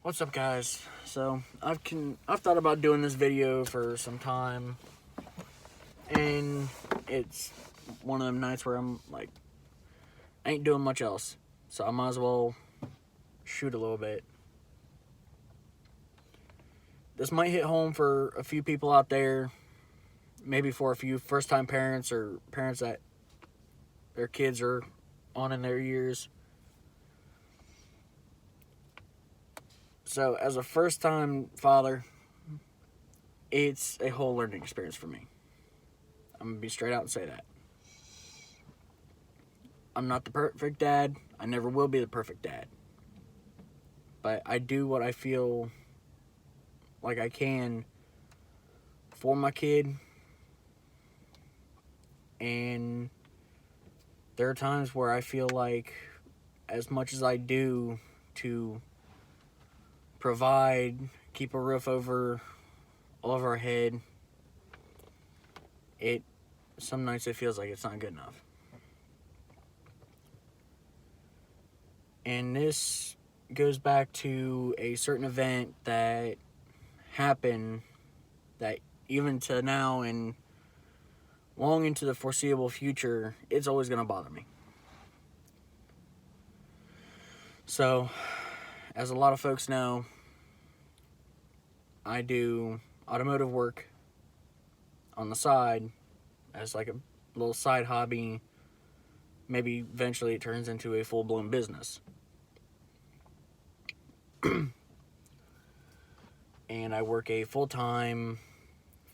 What's up, guys? So I've thought about doing this video for some time, and it's one of them nights where I'm like, I ain't doing much else, so I might as well shoot a little bit. This might hit home for a few people out there, maybe for a few first-time parents or parents that their kids are on in their years. So, as a first-time father, it's a whole learning experience for me. I'm gonna be straight out and say that. I'm not the perfect dad. I never will be the perfect dad. But I do what I feel like I can for my kid. And there are times where I feel like, as much as I do to provide, keep a roof over all of our head, some nights it feels like it's not good enough. And this goes back to a certain event that happened that even to now and long into the foreseeable future, it's always going to bother me. So, as a lot of folks know, I do automotive work on the side as like a little side hobby. Maybe eventually it turns into a full-blown business. And I work a full-time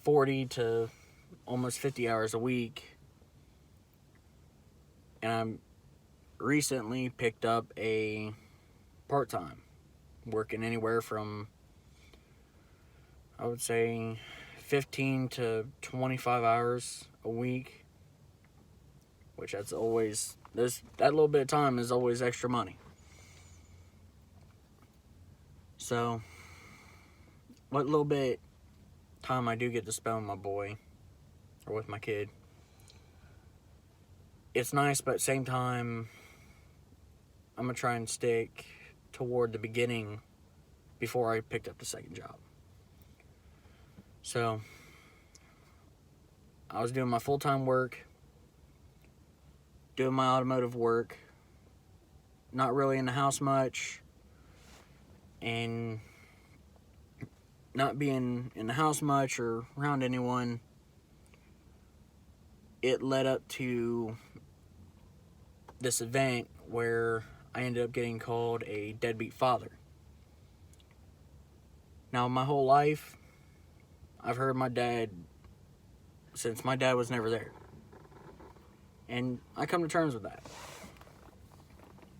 40 to almost 50 hours a week. And I'm recently picked up a part-time, working anywhere from, I would say, 15 to 25 hours a week, which that's always, that little bit of time is always extra money. So, what little bit time I do get to spend with my boy, or with my kid, it's nice, but at the same time, I'm going to try and stick toward the beginning before I picked up the second job. So, I was doing my full-time work, doing my automotive work, not really in the house much, and not being in the house much or around anyone. It led up to this event where I ended up getting called a deadbeat father. Now, my whole life, I've heard my dad, since my dad was never there. And I come to terms with that.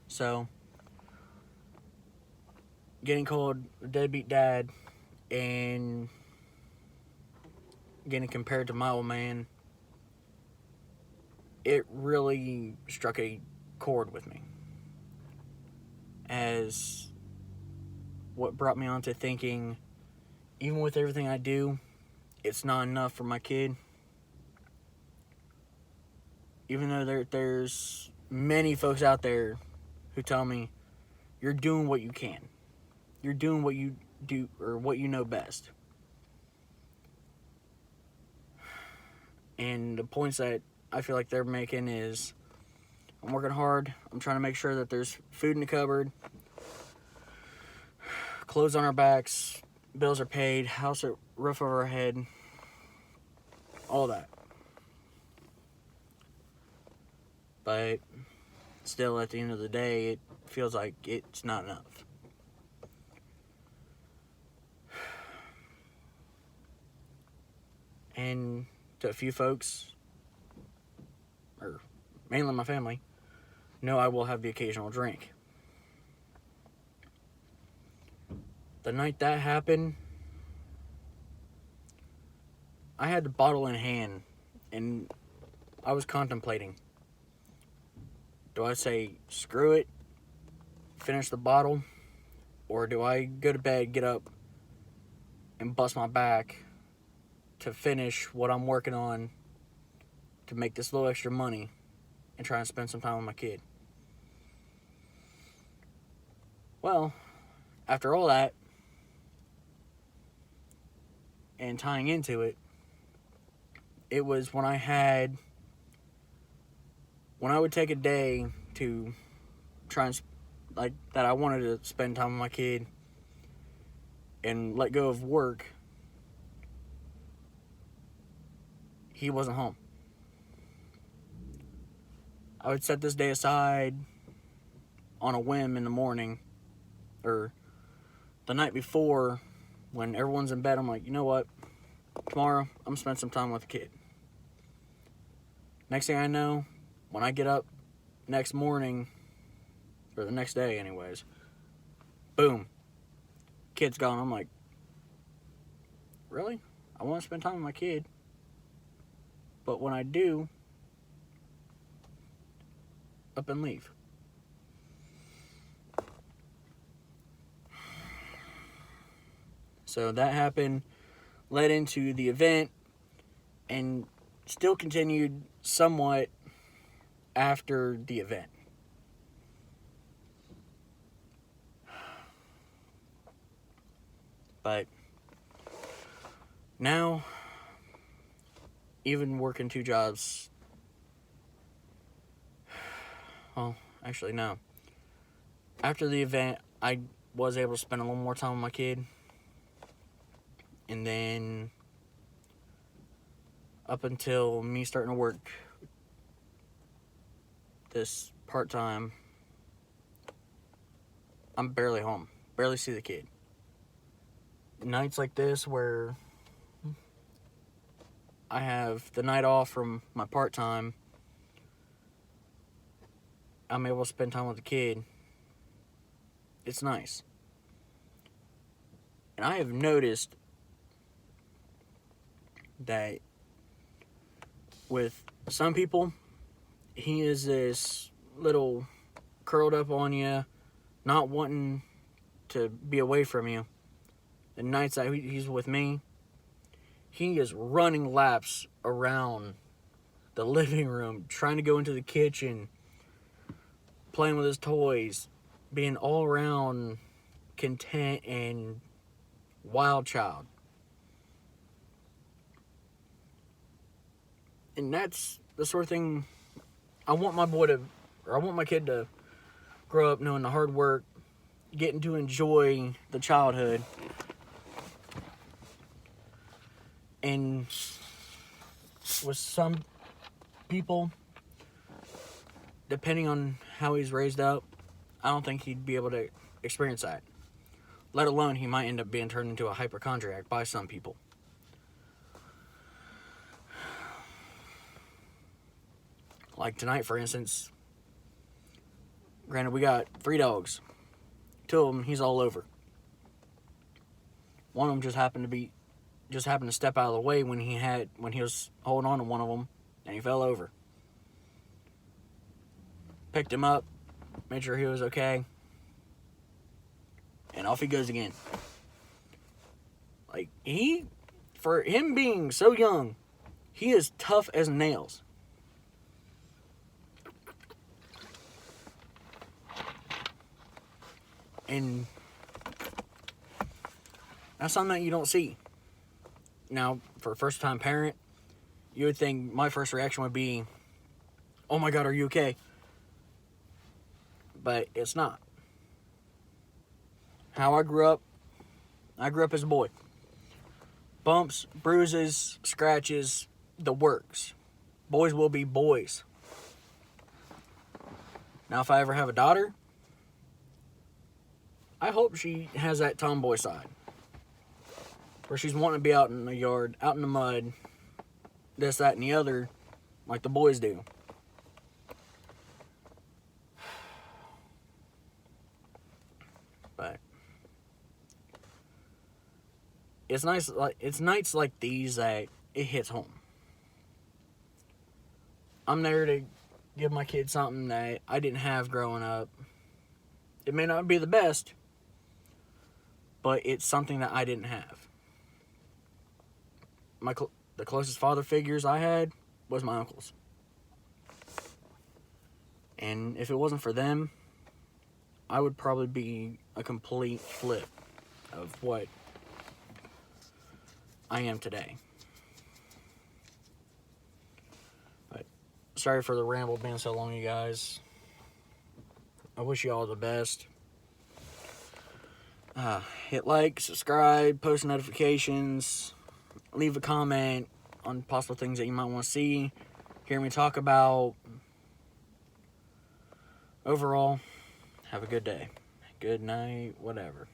So, getting called a deadbeat dad and getting compared to my old man, it really struck a chord with me. As what brought me on to thinking, even with everything I do, it's not enough for my kid. Even though there's many folks out there who tell me, you're doing what you can. You're doing what you do, or what you know best. And the points that I feel like they're making is, I'm working hard. I'm trying to make sure that there's food in the cupboard, clothes on our backs, bills are paid, roof over our head, all that. But still, at the end of the day, it feels like it's not enough. And to a few folks, or mainly my family, know I will have the occasional drink. The night that happened, I had the bottle in hand, and I was contemplating. Do I say, screw it, finish the bottle, or do I go to bed, get up, and bust my back to finish what I'm working on to make this little extra money and try and spend some time with my kid? Well, after all that, and tying into it, it was when I would take a day to try and, like, that I wanted to spend time with my kid and let go of work, he wasn't home. I would set this day aside on a whim in the morning, or the night before, when everyone's in bed. I'm like, you know what? Tomorrow, I'm going to spend some time with the kid. Next thing I know, when I get up next morning, or the next day anyways, boom, kid's gone. I'm like, really? I want to spend time with my kid. But when I do, up and leave. So that happened, led into the event, and still continued somewhat after the event. But now, even working 2 jobs, well, actually, no. After the event, I was able to spend a little more time with my kid. And then, up until me starting to work this part-time, I'm barely home. Barely see the kid. Nights like this where I have the night off from my part-time, I'm able to spend time with the kid. It's nice. And I have noticed that with some people, he is this little curled up on you, not wanting to be away from you. The nights that he's with me, he is running laps around the living room, trying to go into the kitchen, playing with his toys, being all around content and wild child. And that's the sort of thing I want my kid to grow up knowing the hard work, getting to enjoy the childhood. And with some people, depending on how he's raised up, I don't think he'd be able to experience that. Let alone he might end up being turned into a hypochondriac by some people. Like tonight, for instance, granted, we got 3 dogs. 2 of them, he's all over. One of them just happened to step out of the way when he was holding on to one of them, and he fell over. Picked him up, made sure he was okay, and off he goes again. Like, for him being so young, he is tough as nails. And that's something that you don't see. Now, for a first-time parent, you would think my first reaction would be, oh my God, are you okay? But it's not. How I grew up as a boy. Bumps, bruises, scratches, the works. Boys will be boys. Now, if I ever have a daughter, I hope she has that tomboy side. Where she's wanting to be out in the yard, out in the mud, this, that, and the other, like the boys do. But it's nights like these that it hits home. I'm there to give my kid something that I didn't have growing up. It may not be the best, but it's something that I didn't have. The closest father figures I had was my uncles. And if it wasn't for them, I would probably be a complete flip of what I am today. But sorry for the ramble being so long, you guys. I wish you all the best. Hit like, subscribe, post notifications, leave a comment on possible things that you might want to see, hear me talk about. Overall, have a good day. Good night, whatever.